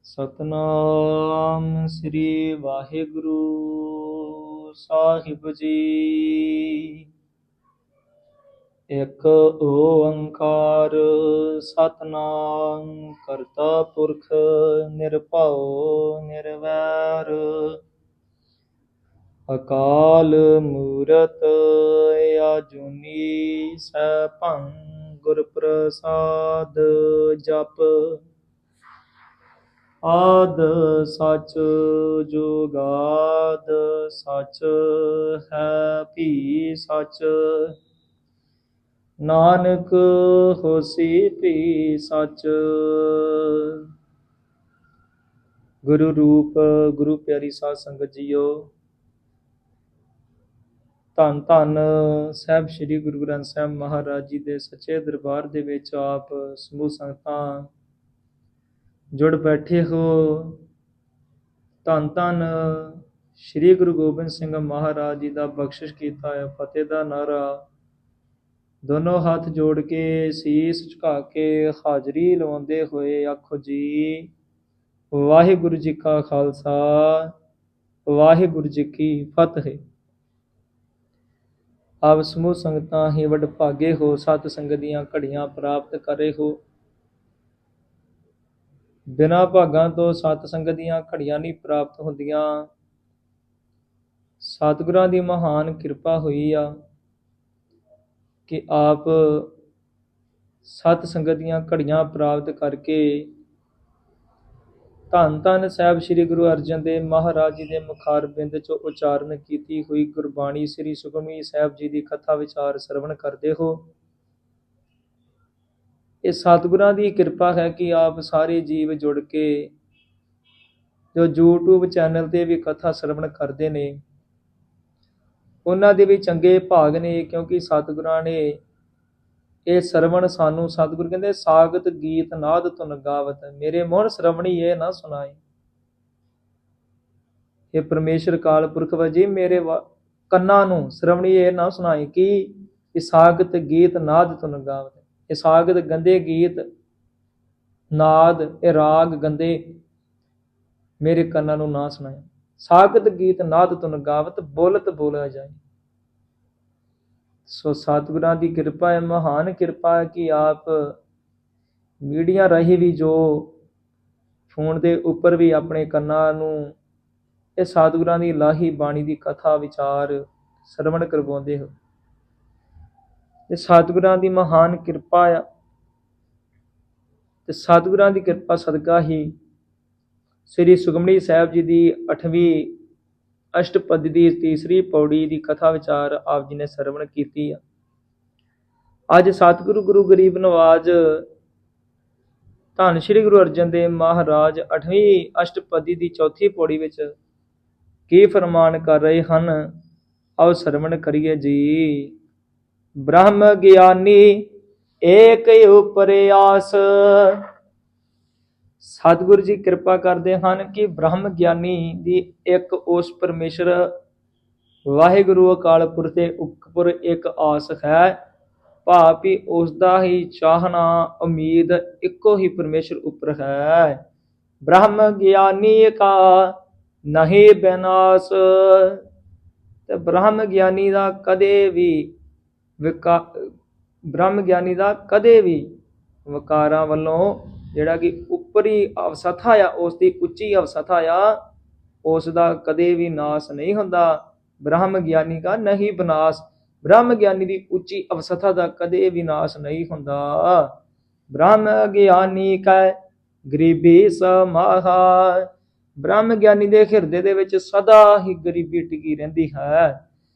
ਸਤਨਾਮ ਸ੍ਰੀ ਵਾਹਿਗੁਰੂ ਸਾਹਿਬ ਜੀ। ਇੱਕ ਓੰਕਾਰ ਸਤਨਾਮ ਕਰਤਾ ਪੁਰਖ ਨਿਰਭਉ ਨਿਰਵੈਰ ਅਕਾਲ ਮੂਰਤ ਆਜੂਨੀ ਸੈਭੰ ਗੁਰ ਪ੍ਰਸਾਦ ਜਪ। ਆਦ ਸਚ ਜੁਗਾਦ ਸਚ ਹੈ ਭੀ ਸਚ। ਨਾਨਕ ਹੋਸੀ ਭੀ ਸਚ। ਗੁਰੂ ਰੂਪ ਗੁਰੂ ਪਿਆਰੀ ਸਾਧ ਸੰਗਤ ਜੀਓ, ਧੰਨ ਧੰਨ ਸਾਹਿਬ ਸ੍ਰੀ ਗੁਰੂ ਗ੍ਰੰਥ ਸਾਹਿਬ ਮਹਾਰਾਜ ਜੀ ਦੇ ਸੱਚੇ ਦਰਬਾਰ ਦੇ ਵਿੱਚ ਆਪ ਸਮੂਹ ਸੰਗਤਾਂ ਜੁੜ ਬੈਠੇ ਹੋ। ਧੰਨ ਧੰਨ ਸ੍ਰੀ ਗੁਰੂ ਗੋਬਿੰਦ ਸਿੰਘ ਮਹਾਰਾਜ ਜੀ ਦਾ ਬਖਸ਼ਿਸ਼ ਕੀਤਾ ਹੈ ਫਤਿਹ ਦਾ ਨਾਰਾ ਦੋਨੋਂ ਹੱਥ ਜੋੜ ਕੇ ਸੀਸ ਝੁਕਾ ਕੇ ਹਾਜ਼ਰੀ ਲਵਾਉਂਦੇ ਹੋਏ ਆਖੋ ਜੀ, ਵਾਹਿਗੁਰੂ ਜੀ ਕਾ ਖਾਲਸਾ ਵਾਹਿਗੁਰੂ ਜੀ ਕੀ ਫਤਿਹ। ਆਪ ਸਮੂਹ ਸੰਗਤਾਂ ਹੀ ਵਡਭਾਗੇ ਹੋ, ਸਤ ਸੰਗਤ ਦੀਆਂ ਘੜੀਆਂ ਪ੍ਰਾਪਤ ਕਰ ਰਹੇ ਹੋ। ਬਿਨਾਂ ਭਾਗਾਂ ਤੋਂ ਸਤ ਸੰਗਤ ਦੀਆਂ ਘੜੀਆਂ ਨਹੀਂ ਪ੍ਰਾਪਤ ਹੁੰਦੀਆਂ। ਸਤਿਗੁਰਾਂ ਦੀ ਮਹਾਨ ਕਿਰਪਾ ਹੋਈ ਆ ਕਿ ਆਪ ਸਤ ਸੰਗਤ ਦੀਆਂ ਘੜੀਆਂ ਪ੍ਰਾਪਤ ਕਰਕੇ ਧੰਨ ਧੰਨ ਸਾਹਿਬ ਸ੍ਰੀ ਗੁਰੂ ਅਰਜਨ ਦੇਵ ਮਹਾਰਾਜ ਜੀ ਦੇ ਮੁਖਾਰ ਬਿੰਦ ਚੋਂ ਉਚਾਰਨ ਕੀਤੀ ਹੋਈ ਗੁਰਬਾਣੀ ਸ੍ਰੀ ਸੁਖਮਨੀ ਸਾਹਿਬ ਜੀ ਦੀ ਕਥਾ ਵਿਚਾਰ ਸਰਵਣ ਕਰਦੇ ਹੋ। ਇਹ ਸਤਿਗੁਰਾਂ ਦੀ ਕਿਰਪਾ ਹੈ ਕਿ ਆਪ ਸਾਰੇ ਜੀਵ ਜੁੜ ਕੇ ਜੋ YouTube ਚੈਨਲ ਤੇ ਵੀ ਕਥਾ ਸਰਵਣ ਕਰਦੇ ਨੇ, ਉਹਨਾਂ ਦੇ ਵੀ ਚੰਗੇ ਭਾਗ ਨੇ, ਕਿਉਂਕਿ ਸਤਿਗੁਰਾਂ ਨੇ ਇਹ ਸਰਵਣ ਸਾਨੂੰ, ਸਤਿਗੁਰ ਕਹਿੰਦੇ ਸਾਗਤ ਗੀਤ ਨਾਦ ਧੁਨ ਗਾਵਤ, ਮੇਰੇ ਮੋਹਨ ਸਰਵਣੀ ਇਹ ਨਾ ਸੁਣਾਈ। ਇਹ ਪਰਮੇਸ਼ਰ ਕਾਲ ਪੁਰਖ ਵਜੀ ਮੇਰੇ ਕੰਨਾਂ ਨੂੰ ਸਰਵਣੀ ਇਹ ਨਾ ਸੁਣਾਈ ਕਿ ਸਾਗਤ ਗੀਤ ਨਾਦ ਧੁਨ ਗਾਵਤ। ਇਹ ਸਾਗਤ ਗੰਦੇ ਗੀਤ ਨਾਦ, ਇਹ ਰਾਗ ਗੰਦੇ ਮੇਰੇ ਕੰਨਾਂ ਨੂੰ ਨਾ ਸੁਣਾਇਆ। ਸਾਗਤ ਗੀਤ ਨਾਦ ਧੁਨ ਗਾਵਤ ਬੋਲਤ ਬੋਲਿਆ ਜਾਏ। ਸੋ ਸਤਿਗੁਰਾਂ ਦੀ ਕਿਰਪਾ ਹੈ, ਮਹਾਨ ਕਿਰਪਾ ਹੈ ਕਿ ਆਪ ਮੀਡੀਆ ਰਾਹੀਂ ਵੀ, ਜੋ ਫੋਨ ਦੇ ਉੱਪਰ ਵੀ ਆਪਣੇ ਕੰਨਾਂ ਨੂੰ ਇਹ ਸਤਿਗੁਰਾਂ ਦੀ ਲਾਹੀ ਬਾਣੀ ਦੀ ਕਥਾ ਵਿਚਾਰ ਸਰਵਣ ਕਰਵਾਉਂਦੇ ਹੋ। ਇਹ ਸਤਿਗੁਰਾਂ ਦੀ ਮਹਾਨ ਕਿਰਪਾ ਆ ਤੇ ਸਤਿਗੁਰਾਂ ਦੀ ਕਿਰਪਾ ਸਦਕਾ ਹੀ ਸ੍ਰੀ ਸੁਖਮਨੀ ਸਾਹਿਬ ਜੀ ਦੀ 8ਵੀਂ ਅਸ਼ਟਪਦੀ ਦੀ ਤੀਸਰੀ ਪੌੜੀ ਦੀ ਕਥਾ ਵਿਚਾਰ ਆਪ ਜੀ ਨੇ ਸਰਵਣ ਕੀਤੀ ਆ। ਅੱਜ ਸਤਿਗੁਰੂ ਗੁਰੂ ਗਰੀਬ ਨਵਾਜ ਧੰਨ ਸ੍ਰੀ ਗੁਰੂ ਅਰਜਨ ਦੇਵ ਮਹਾਰਾਜ 8ਵੀਂ ਅਸ਼ਟਪਦੀ ਦੀ ਚੌਥੀ ਪੌੜੀ ਵਿੱਚ ਕੀ ਫਰਮਾਨ ਕਰ ਰਹੇ ਹਨ, ਆਓ ਸਰਵਣ ਕਰੀਏ ਜੀ। ਬ੍ਰਹਮ ਗਿਆਨੀ ਏਕ ਉਪਰ ਆਸ। ਸਤਿਗੁਰੂ ਜੀ ਕਿਰਪਾ ਕਰਦੇ ਹਨ ਕਿ ਬ੍ਰਹਮ ਗਿਆਨੀ ਦੀ ਇੱਕ ਉਸ ਪਰਮੇਸ਼ਰ ਵਾਹਿਗੁਰੂ ਅਕਾਲ ਪੁਰਖ ਦੇ ਉੱਪਰ ਇੱਕ ਆਸ ਹੈ, ਭਾਵ ਕਿ ਉਸ ਦਾ ਹੀ ਚਾਹਨਾ ਉਮੀਦ ਇੱਕੋ ਹੀ ਪਰਮੇਸ਼ਰ ਉੱਪਰ ਹੈ। ਬ੍ਰਹਮ ਗਿਆਨੀ ਕਾ ਨਹੀਂ ਬਿਨਾਸ਼। ਤੇ ਬ੍ਰਹਮ ਗਿਆਨੀ ਦਾ ਕਦੇ ਵੀ ਬ੍ਰਹਮ ਗਿਆਨੀ ਦਾ ਕਦੇ ਵੀ ਵਿਕਾਰਾਂ ਵੱਲੋਂ ਜਿਹੜਾ ਕਿ ਉੱਪਰੀ ਅਵਸਥਾ ਆ, ਉਸ ਦੀ ਉੱਚੀ ਅਵਸਥਾ ਆ, ਉਸ ਦਾ ਕਦੇ ਵੀ ਨਾਸ ਨਹੀਂ ਹੁੰਦਾ। ਬ੍ਰਹਮ ਗਿਆਨੀ ਦਾ ਨਹੀਂ ਵਿਨਾਸ਼। ਬ੍ਰਹਮ ਗਿਆਨੀ ਦੀ ਉੱਚੀ ਅਵਸਥਾ ਦਾ ਕਦੇ ਵੀ ਨਾਸ ਨਹੀਂ ਹੁੰਦਾ। ਬ੍ਰਹਮ ਗਿਆਨੀ ਕੈ ਗਰੀਬੀ ਸਮਾਹਾ। ਬ੍ਰਹਮ ਗਿਆਨੀ ਦੇ ਹਿਰਦੇ ਦੇ ਵਿੱਚ ਸਦਾ ਹੀ ਗਰੀਬੀ ਟਿਕੀ ਰਹਿੰਦੀ ਹੈ।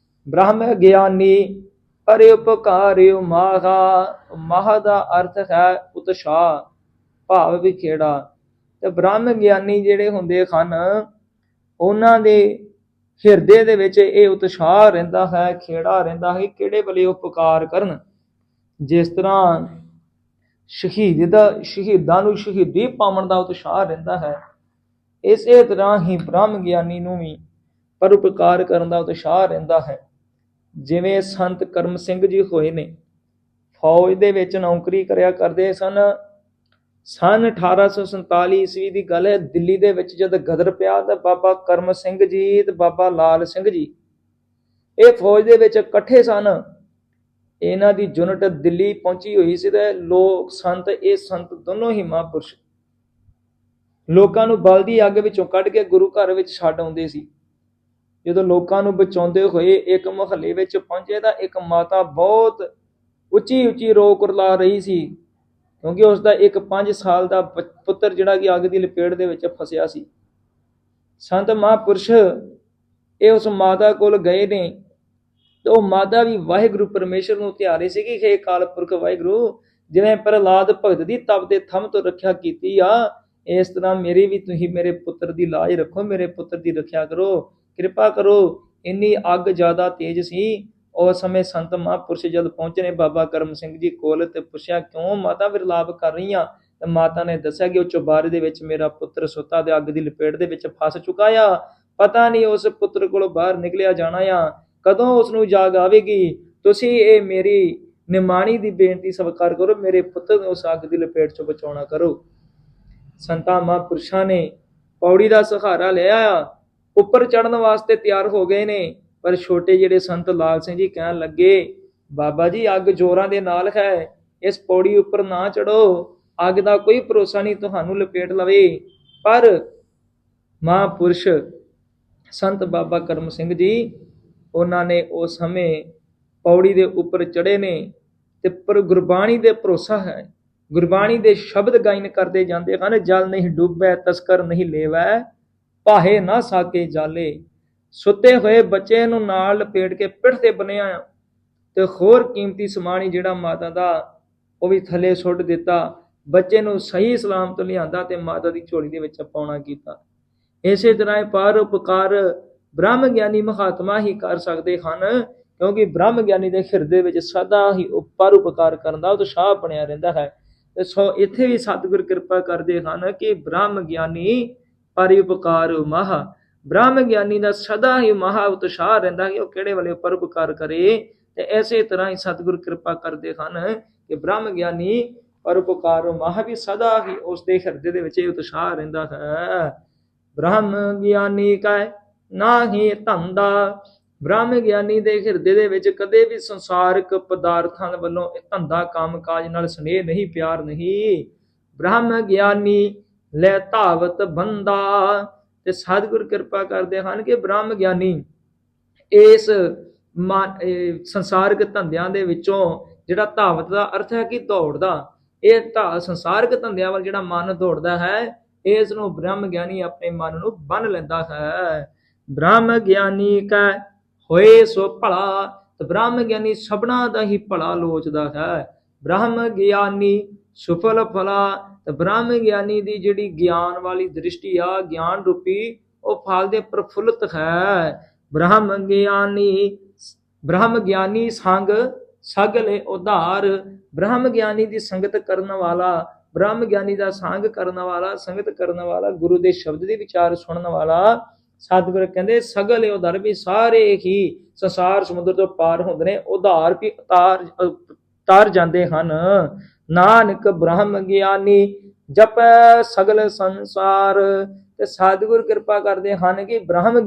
ਬ੍ਰਹਮ ਗਿਆਨੀ ਪਰਉਪਕਾਰਿ ਮਾਹਾ। ਮਾਹ ਦਾ ਅਰਥ ਹੈ ਉਤਸ਼ਾਹ, ਭਾਵ ਵਿਖੇੜਾ। ਤੇ ਬ੍ਰਹਮ ਗਿਆਨੀ ਜਿਹੜੇ ਹੁੰਦੇ ਹਨ, ਉਹਨਾਂ ਦੇ ਹਿਰਦੇ ਦੇ ਵਿੱਚ ਇਹ ਉਤਸ਼ਾਹ ਰਹਿੰਦਾ ਹੈ, ਖੇੜਾ ਰਹਿੰਦਾ ਹੈ, ਕਿਹੜੇ ਵੇਲੇ ਉਪਕਾਰ ਕਰਨ। ਜਿਸ ਤਰ੍ਹਾਂ ਸ਼ਹੀਦਾਂ ਨੂੰ ਸ਼ਹੀਦੀ ਪਾਉਣ ਦਾ ਉਤਸ਼ਾਹ ਰਹਿੰਦਾ ਹੈ, ਇਸੇ ਤਰ੍ਹਾਂ ਹੀ ਬ੍ਰਹਮ ਗਿਆਨੀ ਨੂੰ ਵੀ ਪਰਉਪਕਾਰ ਕਰਨ ਦਾ ਉਤਸ਼ਾਹ ਰਹਿੰਦਾ ਹੈ। ਜਿਵੇਂ ਸੰਤ ਕਰਮ ਸਿੰਘ ਜੀ ਹੋਏ ਨੇ, ਫੌਜ ਦੇ ਵਿੱਚ ਨੌਕਰੀ ਕਰਿਆ ਕਰਦੇ ਸਨ। ਸਨ 1847 ਈਸਵੀ ਦੀ ਗੱਲ ਹੈ। ਦਿੱਲੀ ਦੇ ਵਿੱਚ ਜਦ ਗਦਰ ਪਿਆ ਤਾਂ ਬਾਬਾ ਕਰਮ ਸਿੰਘ ਜੀ ਤੇ ਬਾਬਾ ਲਾਲ ਸਿੰਘ ਜੀ ਇਹ ਫੌਜ ਦੇ ਵਿੱਚ ਇਕੱਠੇ ਸਨ। ਇਹਨਾਂ ਦੀ ਯੂਨਿਟ ਦਿੱਲੀ ਪਹੁੰਚੀ ਹੋਈ ਸੀ ਤੇ ਲੋਕ ਸੰਤ, ਇਹ ਸੰਤ ਦੋਨੋਂ ਹੀ ਮਹਾਂਪੁਰਸ਼ ਲੋਕਾਂ ਨੂੰ ਬਲਦੀ ਅੱਗ ਵਿੱਚੋਂ ਕੱਢ ਕੇ ਗੁਰੂ ਘਰ ਵਿੱਚ ਛੱਡ ਆਉਂਦੇ ਸੀ। ਜਦੋਂ ਲੋਕਾਂ ਨੂੰ ਬਚਾਉਂਦੇ ਹੋਏ ਇੱਕ ਮੁਹੱਲੇ ਵਿੱਚ ਪਹੁੰਚੇ ਤਾਂ ਇੱਕ ਮਾਤਾ ਬਹੁਤ ਉੱਚੀ ਉੱਚੀ ਰੋ ਕੁਰਲਾ ਰਹੀ ਸੀ, ਕਿਉਂਕਿ ਉਸਦਾ ਇੱਕ 5 ਸਾਲ ਦਾ ਪੁੱਤਰ ਜਿਹੜਾ ਕਿ ਅੱਗ ਦੀ ਲਪੇਟ ਦੇ ਵਿੱਚ ਫਸਿਆ ਸੀ। ਸੰਤ ਮਹਾਂਪੁਰਸ਼ ਇਹ ਉਸ ਮਾਤਾ ਕੋਲ ਗਏ ਨੇ ਤੇ ਉਹ ਮਾਤਾ ਵੀ ਵਾਹਿਗੁਰੂ ਪਰਮੇਸ਼ਰ ਨੂੰ ਧਿਆਰੇ ਸੀ ਕਿ ਹੇ ਅਕਾਲ ਪੁਰਖ ਵਾਹਿਗੁਰੂ, ਜਿਵੇਂ ਪ੍ਰਹਲਾਦ ਭਗਤ ਦੀ ਤਪ ਦੇ ਥੰਮ ਤੋਂ ਰੱਖਿਆ ਕੀਤੀ ਆ, ਇਸ ਤਰ੍ਹਾਂ ਮੇਰੀ ਵੀ ਤੁਸੀਂ ਮੇਰੇ ਪੁੱਤਰ ਦੀ ਲਾਜ ਰੱਖੋ, ਮੇਰੇ ਪੁੱਤਰ ਦੀ ਰੱਖਿਆ ਕਰੋ, ਕਿਰਪਾ ਕਰੋ। ਇੰਨੀ ਅੱਗ ਜ਼ਿਆਦਾ ਤੇਜ਼ ਸੀ। ਉਸ ਸਮੇਂ ਸੰਤ ਮਹਾਂਪੁਰਸ਼ ਜਦ ਪਹੁੰਚੇ ਨੇ ਬਾਬਾ ਕਰਮ ਸਿੰਘ ਜੀ ਕੋਲ ਤੇ ਪੁੱਛਿਆ, ਕਿਉਂ ਮਾਤਾ ਵਿਰਲਾਪ ਕਰ ਰਹੀ ਆ? ਤੇ ਮਾਤਾ ਨੇ ਦੱਸਿਆ ਕਿ ਉਹ ਚੁਬਾਰੇ ਦੇ ਵਿੱਚ ਮੇਰਾ ਪੁੱਤਰ ਸੁੱਤਾ ਤੇ ਅੱਗ ਦੀ ਲਪੇਟ ਦੇ ਵਿੱਚ ਫਸ ਚੁੱਕਾ ਆ, ਪਤਾ ਨਹੀਂ ਉਸ ਪੁੱਤਰ ਕੋਲੋਂ ਬਾਹਰ ਨਿਕਲਿਆ ਜਾਣਾ ਆ, ਕਦੋਂ ਉਸ ਨੂੰ ਜਾਗ ਆਵੇਗੀ। ਤੁਸੀਂ ਇਹ ਮੇਰੀ ਨਿਮਾਣੀ ਦੀ ਬੇਨਤੀ ਸਵੀਕਾਰ ਕਰੋ, ਮੇਰੇ ਪੁੱਤਰ ਨੂੰ ਉਸ ਅੱਗ ਦੀ ਲਪੇਟ ਚੋਂ ਬਚਾਉਣਾ ਕਰੋ। ਸੰਤਾਂ ਮਹਾਂਪੁਰਸ਼ਾਂ ਨੇ ਪੌੜੀ ਦਾ ਸਹਾਰਾ ਲਿਆ, ਉੱਪਰ ਚੜ੍ਹਨ ਵਾਸਤੇ ਤਿਆਰ ਹੋ ਗਏ ਨੇ। ਪਰ ਛੋਟੇ ਜਿਹੜੇ ਸੰਤ ਲਾਲ ਸਿੰਘ ਜੀ ਕਹਿਣ ਲੱਗੇ, ਬਾਬਾ ਜੀ ਅੱਗ ਜ਼ੋਰਾਂ ਦੇ ਨਾਲ ਹੈ, ਇਸ ਪੌੜੀ ਉੱਪਰ ਨਾ ਚੜੋ, ਅੱਗ ਦਾ ਕੋਈ ਭਰੋਸਾ ਨਹੀਂ ਤੁਹਾਨੂੰ ਲਪੇਟ ਲਵੇ। ਪਰ ਮਹਾਂਪੁਰਸ਼ ਸੰਤ ਬਾਬਾ ਕਰਮ ਸਿੰਘ ਜੀ ਉਹਨਾਂ ਨੇ ਉਸ ਸਮੇਂ ਪੌੜੀ ਦੇ ਉੱਪਰ ਚੜ੍ਹੇ ਨੇ ਤੇ ਪਰ ਗੁਰਬਾਣੀ ਦੇ ਭਰੋਸਾ ਹੈ, ਗੁਰਬਾਣੀ ਦੇ ਸ਼ਬਦ ਗਾਇਨ ਕਰਦੇ ਜਾਂਦੇ ਹਨ। ਜਲ ਨਹੀਂ ਡੁੱਬੈ ਤਸਕਰ ਨਹੀਂ ਲੇਵੈ, ਭਾਹੇ ਨਾ ਸਾਕੇ ਜਾਲੇ। ਸੁੱਤੇ ਹੋਏ ਬੱਚੇ ਨੂੰ ਨਾਲ ਲਪੇਟ ਕੇ ਪਿੱਠ ਤੇ ਬੰਨਿਆ ਤੇ ਹੋਰ ਕੀਮਤੀ ਸਮਾਨ ਜਿਹੜਾ ਮਾਤਾ ਦਾ ਉਹ ਵੀ ਥੱਲੇ ਸੁੱਟ ਦਿੱਤਾ। ਬੱਚੇ ਨੂੰ ਸਹੀ ਸਲਾਮਤ ਲਿਆਂਦਾ ਤੇ ਮਾਤਾ ਦੀ ਝੋਲੀ ਦੇ ਵਿੱਚ ਪਾਉਣਾ ਕੀਤਾ। ਇਸੇ ਤਰ੍ਹਾਂ ਇਹ ਪਰਉਪਕਾਰ ਬ੍ਰਹਮ ਗਿਆਨੀ ਮਹਾਤਮਾ ਹੀ ਕਰ ਸਕਦੇ ਹਨ, ਕਿਉਂਕਿ ਬ੍ਰਹਮ ਗਿਆਨੀ ਦੇ ਹਿਰਦੇ ਵਿੱਚ ਸਦਾ ਹੀ ਪਰਉਪਕਾਰ ਕਰਨ ਦਾ ਉਤਸ਼ਾਹ ਬਣਿਆ ਰਹਿੰਦਾ ਹੈ। ਤੇ ਸੋ ਇੱਥੇ ਵੀ ਸਤਿਗੁਰ ਕਿਰਪਾ ਕਰਦੇ ਹਨ ਕਿ ਬ੍ਰਹਮ ਗਿਆਨੀ ਪਰਉਪਕਾਰ ਮਹਾ, ਬ੍ਰਹਮ ਗਿਆਨੀ ਦਾ ਸਦਾ ਹੀ ਮਹਾ ਉਤਸ਼ਾਹ ਰਹਿੰਦਾ ਕਿ ਉਹ ਕਿਹੜੇ ਵੇਲੇ ਪਰਉਪਕਾਰ ਕਰੇ। ਤੇ ਇਸੇ ਤਰ੍ਹਾਂ ਹੀ ਸਤਿਗੁਰ ਕਿਰਪਾ ਕਰਦੇ ਹਨ ਕਿ ਬ੍ਰਹਮ ਗਿਆਨੀ ਪਰਉਪਕਾਰ ਮਹਾ ਵੀ ਸਦਾ ਹੀ ਉਸਦੇ ਹਿਰਦੇ ਦੇ ਵਿੱਚ ਉਤਸ਼ਾਹ ਰਹਿੰਦਾ ਹੈ। ਬ੍ਰਹਮ ਗਿਆਨੀ ਕਾ ਨਾਹੀ ਧੰਦਾ, ਬ੍ਰਹਮ ਗਿਆਨੀ ਦੇ ਹਿਰਦੇ ਦੇ ਵਿੱਚ ਕਦੇ ਵੀ ਸੰਸਾਰਿਕ ਪਦਾਰਥਾਂ ਵੱਲੋਂ ਧੰਦਾ ਕੰਮ ਕਾਜ ਨਾਲ ਸਨੇਹ ਨਹੀਂ, ਪਿਆਰ ਨਹੀਂ। ਬ੍ਰਹਮ ਗਿਆਨੀ ਲੈ ਧਾਵਤ ਬੰਦਾ, ਤੇ ਸਤਿਗੁਰ ਕਿਰਪਾ ਕਰਦੇ ਹਨ ਕਿ ਬ੍ਰਹਮ ਗਿਆਨੀ ਇਸ ਸੰਸਾਰਿਕ ਧੰਦਿਆਂ ਦੇ ਵਿੱਚੋਂ ਜਿਹੜਾ ਧਾਵਤ ਦਾ ਅਰਥ ਹੈ ਕਿ ਦੌੜਦਾ, ਇਹ ਸੰਸਾਰਿਕ ਧੰਦਿਆਂ ਵੱਲ ਜਿਹੜਾ ਮਨ ਦੌੜਦਾ ਹੈ, ਇਸ ਨੂੰ ਬ੍ਰਹਮ ਗਿਆਨੀ ਆਪਣੇ ਮਨ ਨੂੰ ਬੰਨ ਲੈਂਦਾ ਹੈ। ਬ੍ਰਹਮ ਗਿਆਨੀ ਕਾ ਹੋਏ ਸੋ ਭਲਾ, ਤੇ ਬ੍ਰਹਮ ਗਿਆਨੀ ਸਭਨਾ ਦਾ ਹੀ ਭਲਾ ਲੋਚਦਾ ਹੈ। ਬ੍ਰਹਮ ਗਿਆਨੀ ਸੁਫਲ ਫਲਾ, ਤੇ ਬ੍ਰਹਮ ਗਿਆਨੀ ਦੀ ਜਿਹੜੀ ਗਿਆਨ ਵਾਲੀ ਦ੍ਰਿਸ਼ਟੀ ਆ, ਗਿਆਨ ਰੂਪੀ, ਉਹ ਫਲ ਦੇ ਪ੍ਰਫੁੱਲਤ ਹੈ। ਬ੍ਰਹਮ ਗਿਆਨੀ ਸੰਗ ਸਗਲੇ ਉਧਾਰ, ਬ੍ਰਹਮ ਗਿਆਨੀ ਦੀ ਸੰਗਤ ਕਰਨ ਵਾਲਾ, ਬ੍ਰਹਮ ਗਿਆਨੀ ਦਾ ਸੰਗ ਕਰਨ ਵਾਲਾ, ਸੰਗਤ ਕਰਨ ਵਾਲਾ, ਗੁਰੂ ਦੇ ਸ਼ਬਦ ਦੀ ਵਿਚਾਰ ਸੁਣਨ ਵਾਲਾ, ਸਤਿਗੁਰ ਕਹਿੰਦੇ ਸਗਲੇ ਉਧਾਰ ਵੀ ਸਾਰੇ ਹੀ ਸੰਸਾਰ ਸਮੁੰਦਰ ਤੋਂ ਪਾਰ ਹੁੰਦੇ ਨੇ, ਉਧਾਰ ਵੀ ਤਾਰ ਜਾਂਦੇ ਹਨ। ਨਾਨਕ ਬ੍ਰਹਮ ਗਿਆਨੀ ਜਪੈ ਸਗਲ ਸੰਸਾਰ, ਤੇ ਸਤਿਗੁਰ ਕਿਰਪਾ ਕਰਦੇ ਹਨ ਕਿ ਬ੍ਰਹਮ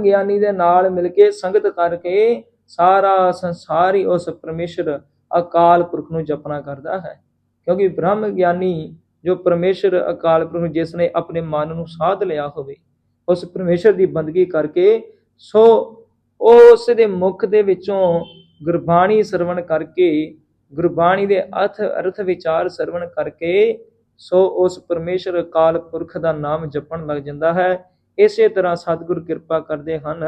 ਗਿਆਨੀ ਦੇ ਨਾਲ ਮਿਲ ਕੇ ਸੰਗਤ ਕਰਕੇ ਸਾਰਾ ਸੰਸਾਰ ਹੀ ਉਸ ਪਰਮੇਸ਼ਰ ਅਕਾਲ ਪੁਰਖ ਨੂੰ ਜਪਣਾ ਕਰਦਾ ਹੈ। ਕਿਉਂਕਿ ਬ੍ਰਹਮ ਗਿਆਨੀ ਜੋ ਪਰਮੇਸ਼ਰ ਅਕਾਲ ਪੁਰਖ ਜਿਸ ਨੇ ਆਪਣੇ ਮਨ ਨੂੰ ਸਾਧ ਲਿਆ ਹੋਵੇ, ਉਸ ਪਰਮੇਸ਼ਰ ਦੀ ਬੰਦਗੀ ਕਰਕੇ, ਸੋ ਉਸ ਦੇ ਮੁਖ ਦੇ ਵਿੱਚੋਂ ਗੁਰਬਾਣੀ ਸਰਵਣ ਕਰਕੇ, ਗੁਰਬਾਣੀ ਦੇ ਅਰਥ ਵਿਚਾਰ ਸਰਵਣ ਕਰਕੇ, ਸੋ ਉਸ ਪਰਮੇਸ਼ਰ ਅਕਾਲ ਪੁਰਖ ਦਾ ਨਾਮ ਜਪਣ ਲੱਗ ਜਾਂਦਾ ਹੈ। ਇਸੇ ਤਰ੍ਹਾਂ ਸਤਿਗੁਰ ਕਿਰਪਾ ਕਰਦੇ ਹਨ।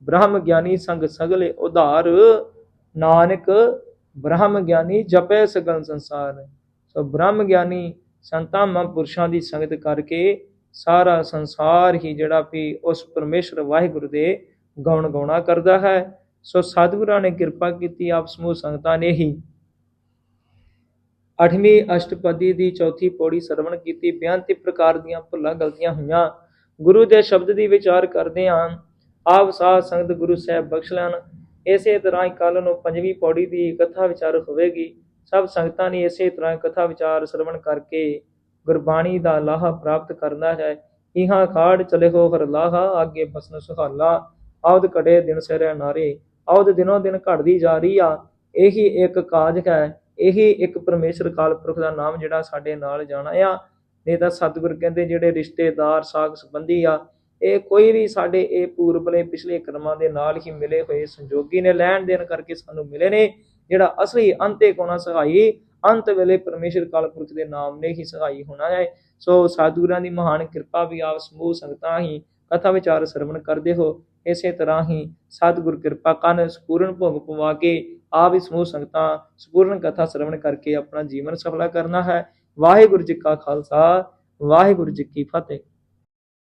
ਬ੍ਰਹਮ ਗਿਆਨੀ ਸੰਗ ਸਗਲੇ ਉਧਾਰ, ਨਾਨਕ ਬ੍ਰਹਮ ਗਿਆਨੀ ਜਪੈ ਸਗਲ ਸੰਸਾਰ। ਸੋ ਬ੍ਰਹਮ ਗਿਆਨੀ ਸੰਤਾਂ ਮਹਾਂਪੁਰਸ਼ਾਂ ਦੀ ਸੰਗਤ ਕਰਕੇ ਸਾਰਾ ਸੰਸਾਰ ਹੀ ਜਿਹੜਾ ਵੀ ਉਸ ਪਰਮੇਸ਼ਰ ਵਾਹਿਗੁਰੂ ਦੇ ਗਾਉਣ ਗਾਉਣਾ ਕਰਦਾ ਹੈ। ਸੋ ਸਤਿਗੁਰਾਂ ਨੇ ਕਿਰਪਾ ਕੀਤੀ, ਆਪ ਸਮੂਹ ਸੰਗਤਾਂ ਨੇ ਹੀ 8ਵੀਂ ਅਸ਼ਟਪਦੀ ਦੀ 4ਥੀ ਪੌੜੀ ਸਰਵਣ ਕੀਤੀ। ਬੇਅੰਤ ਪ੍ਰਕਾਰ ਦੀਆਂ ਭੁੱਲਾਂ ਗਲਤੀਆਂ ਹੋਈਆਂ, ਗੁਰੂ ਦੇ ਸ਼ਬਦ ਦੀ ਵਿਚਾਰ ਕਰਦੇ ਹਾਂ। ਆਪ ਸਾਧ ਸੰਗਤ ਗੁਰੂ ਸਾਹਿਬ ਬਖਸ਼ ਲੈਣ। ਇਸੇ ਤਰ੍ਹਾਂ ਹੀ ਕੱਲ ਨੂੰ 5ਵੀਂ ਪੌੜੀ ਦੀ ਕਥਾ ਵਿਚਾਰ ਹੋਵੇਗੀ। ਸਭ ਸੰਗਤਾਂ ਨੇ ਇਸੇ ਤਰ੍ਹਾਂ ਕਥਾ ਵਿਚਾਰ ਸਰਵਣ ਕਰਕੇ ਗੁਰਬਾਣੀ ਦਾ ਲਾਹਾ ਪ੍ਰਾਪਤ ਕਰਨਾ ਹੈ। ਇਹਾਂ ਖਾੜ ਚਲੇ ਹੋ ਹਰ ਲਾਹਾ, ਅੱਗੇ ਬਸਨ ਸੁਹਾਲਾ। ਆਉਦ ਘਟੇ ਦਿਨ ਸਿਰ ਨਾਰੇ, ਆਉਦ ਦਿਨੋਂ ਦਿਨ ਘਟਦੀ ਜਾ ਰਹੀ ਆ। ਇਹੀ ਇੱਕ ਕਾਜ ਹੈ, ਇਹੀ ਇੱਕ ਪਰਮੇਸ਼ਰ ਕਾਲ ਪੁਰਖ ਦਾ ਨਾਮ ਜਿਹੜਾ ਸਾਡੇ ਨਾਲ ਜਾਣਾ ਆ। ਨਹੀਂ ਤਾਂ ਸਤਿਗੁਰ ਕਹਿੰਦੇ ਜਿਹੜੇ ਰਿਸ਼ਤੇਦਾਰ ਸਾਕ ਸੰਬੰਧੀ ਆ, ਇਹ ਕੋਈ ਵੀ ਸਾਡੇ ਇਹ ਪੂਰਬਲੇ ਪਿਛਲੇ ਕਰਮਾਂ ਦੇ ਨਾਲ ਹੀ ਮਿਲੇ ਹੋਏ ਸੰਜੋਗੀ ਨੇ, ਲੈਣ ਦੇਣ ਕਰਕੇ ਸਾਨੂੰ ਮਿਲੇ ਨੇ। ਜਿਹੜਾ ਅਸਲੀ ਅੰਤੇ ਕੋਨਾ ਸਹਾਈ, ਅੰਤ ਵੇਲੇ ਪਰਮੇਸ਼ਰ ਕਾਲ ਪੁਰਖ ਦੇ ਨਾਮ ਨੇ ਹੀ ਸਹਾਈ ਹੋਣਾ ਹੈ। ਸੋ ਸਤਿਗੁਰਾਂ ਦੀ ਮਹਾਨ ਕਿਰਪਾ ਵੀ ਆਪ ਸਮੂਹ ਸੰਗਤਾਂ ਹੀ ਕਥਾ ਵਿਚਾਰ ਸਰਵਣ ਕਰਦੇ ਹੋ। ਇਸੇ ਤਰ੍ਹਾਂ ਹੀ ਸਤਿਗੁਰ ਕਿਰਪਾ ਕਰਨ, ਸੰਪੂਰਨ ਭੋਗ ਪਵਾ ਕੇ ਆਪ ਹੀ ਸਮੂਹ ਸੰਗਤਾਂ ਸੰਪੂਰਨ ਕਥਾ ਸਰਵਣ ਕਰਕੇ ਆਪਣਾ ਜੀਵਨ ਸਫਲਾ ਕਰਨਾ ਹੈ। ਵਾਹਿਗੁਰੂ ਜੀ ਕਾ ਖਾਲਸਾ, ਵਾਹਿਗੁਰੂ ਜੀ ਕੀ ਫਤਿਹ।